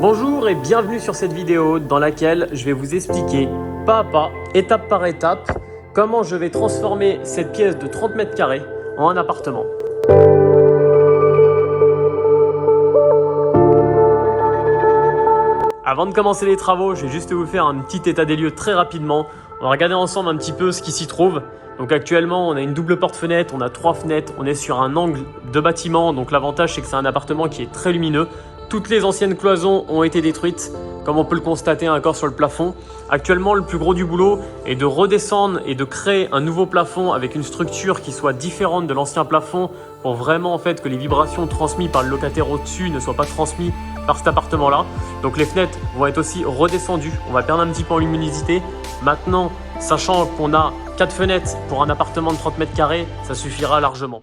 Bonjour et bienvenue sur cette vidéo dans laquelle je vais vous expliquer pas à pas, étape par étape, comment je vais transformer cette pièce de 30 mètres carrés en un appartement. Avant de commencer les travaux, je vais juste vous faire un petit état des lieux très rapidement. On va regarder ensemble un petit peu ce qui s'y trouve. Donc actuellement, on a une double porte-fenêtre, on a 3 fenêtres, on est sur un angle de bâtiment. Donc l'avantage, c'est que c'est un appartement qui est très lumineux. Toutes les anciennes cloisons ont été détruites, comme on peut le constater encore sur le plafond. Actuellement, le plus gros du boulot est de redescendre et de créer un nouveau plafond avec une structure qui soit différente de l'ancien plafond pour vraiment en fait que les vibrations transmises par le locataire au-dessus ne soient pas transmises par cet appartement-là. Donc les fenêtres vont être aussi redescendues. On va perdre un petit peu en luminosité. Maintenant, sachant qu'on a 4 fenêtres pour un appartement de 30 mètres carrés, ça suffira largement.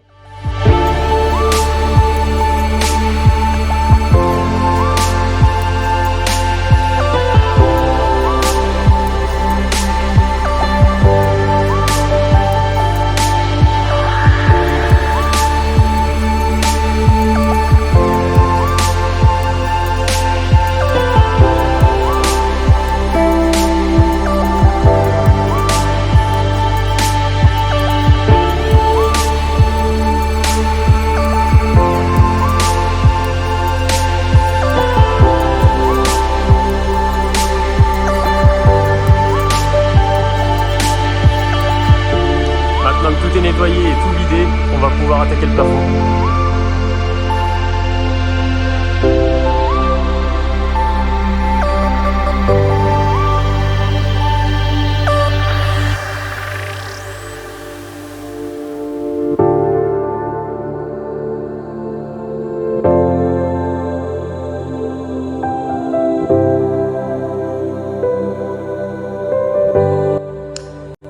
Tout est nettoyé et tout vidé, on va pouvoir attaquer le plafond.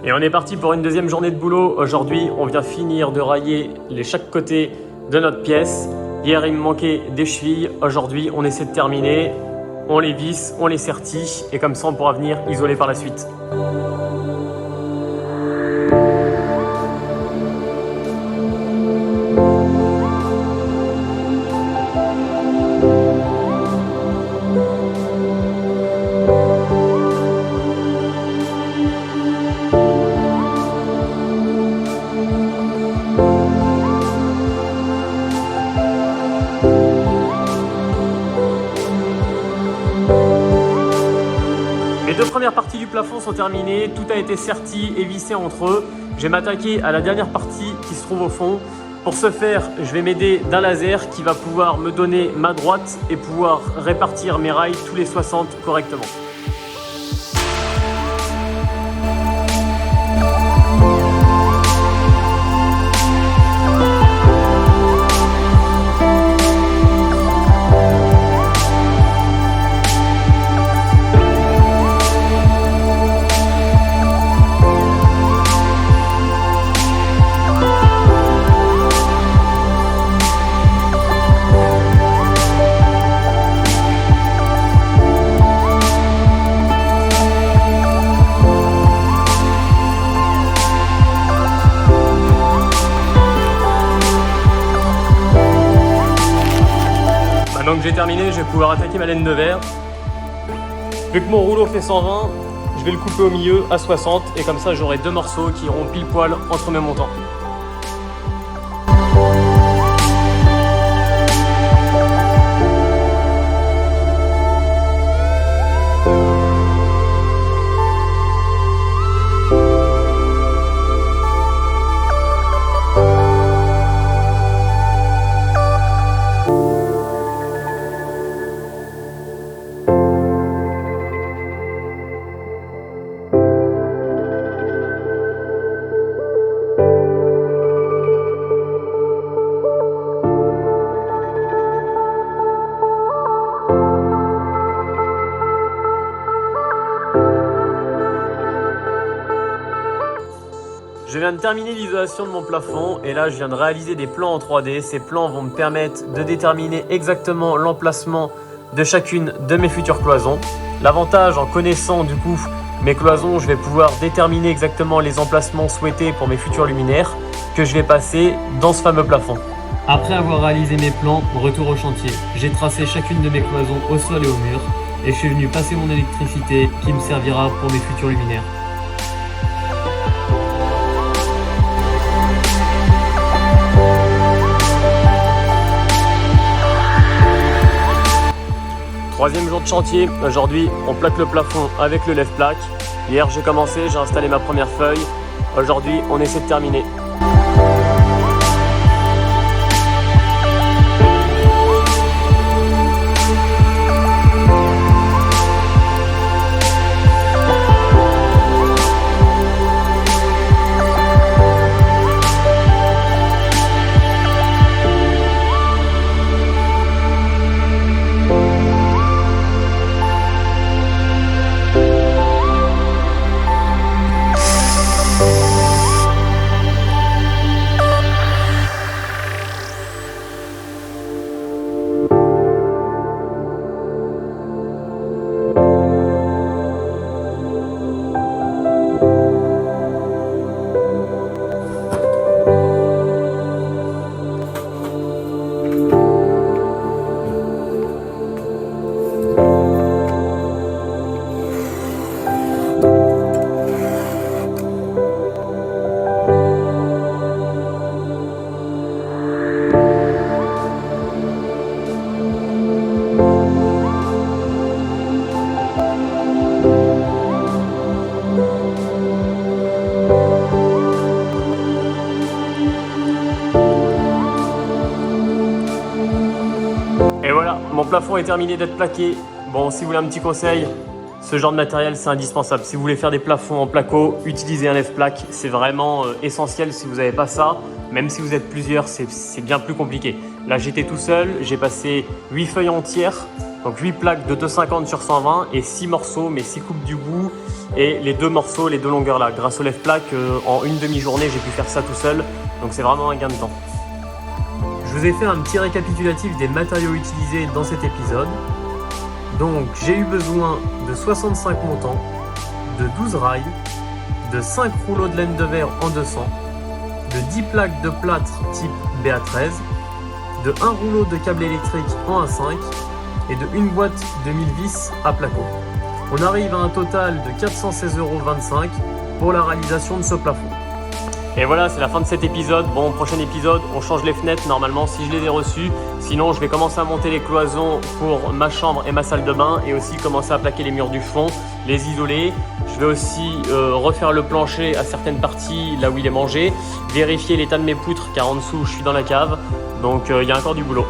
Et on est parti pour une deuxième journée de boulot. Aujourd'hui, on vient finir de railler chaque côté de notre pièce. Hier, il me manquait des chevilles. Aujourd'hui, on essaie de terminer. On les visse, on les sertit et comme ça, on pourra venir isoler par la suite. Les deux premières parties du plafond sont terminées, tout a été serti et vissé entre eux. Je vais m'attaquer à la dernière partie qui se trouve au fond. Pour ce faire, je vais m'aider d'un laser qui va pouvoir me donner ma droite et pouvoir répartir mes rails tous les 60 correctement. Maintenant que j'ai terminé, je vais pouvoir attaquer ma laine de verre. Vu que mon rouleau fait 120, je vais le couper au milieu à 60 et comme ça j'aurai 2 morceaux qui iront pile poil entre mes montants. Je viens de terminer l'isolation de mon plafond et là je viens de réaliser des plans en 3D. Ces plans vont me permettre de déterminer exactement l'emplacement de chacune de mes futures cloisons. L'avantage en connaissant du coup mes cloisons, je vais pouvoir déterminer exactement les emplacements souhaités pour mes futurs luminaires que je vais passer dans ce fameux plafond. Après avoir réalisé mes plans, retour au chantier. J'ai tracé chacune de mes cloisons au sol et au mur et je suis venu passer mon électricité qui me servira pour mes futurs luminaires. Troisième jour de chantier, aujourd'hui on plaque le plafond avec le lève-plaque. Hier j'ai commencé, j'ai installé ma première feuille. Aujourd'hui on essaie de terminer. Et voilà, mon plafond est terminé d'être plaqué. Bon, si vous voulez un petit conseil, ce genre de matériel c'est indispensable. Si vous voulez faire des plafonds en placo, utilisez un lève-plaque. C'est vraiment essentiel. Si vous n'avez pas ça, même si vous êtes plusieurs, c'est bien plus compliqué. Là j'étais tout seul, j'ai passé 8 feuilles entières, donc 8 plaques de 250 sur 120 et 6 morceaux, mais 6 coupes du bout et les 2 morceaux, les 2 longueurs là. Grâce au lève-plaque, en une demi-journée j'ai pu faire ça tout seul, donc c'est vraiment un gain de temps. Je vous ai fait un petit récapitulatif des matériaux utilisés dans cet épisode. Donc j'ai eu besoin de 65 montants, de 12 rails, de 5 rouleaux de laine de verre en 200, de 10 plaques de plâtre type BA13, de 1 rouleau de câble électrique en A5 et de 1 boîte de 1000 vis à placo. On arrive à un total de 416,25 € pour la réalisation de ce plafond. Et voilà, c'est la fin de cet épisode. Bon, prochain épisode, on change les fenêtres normalement si je les ai reçues. Sinon, je vais commencer à monter les cloisons pour ma chambre et ma salle de bain et aussi commencer à plaquer les murs du fond, les isoler. Je vais aussi refaire le plancher à certaines parties là où il est mangé, vérifier l'état de mes poutres car en dessous, je suis dans la cave. Donc, il y a encore du boulot.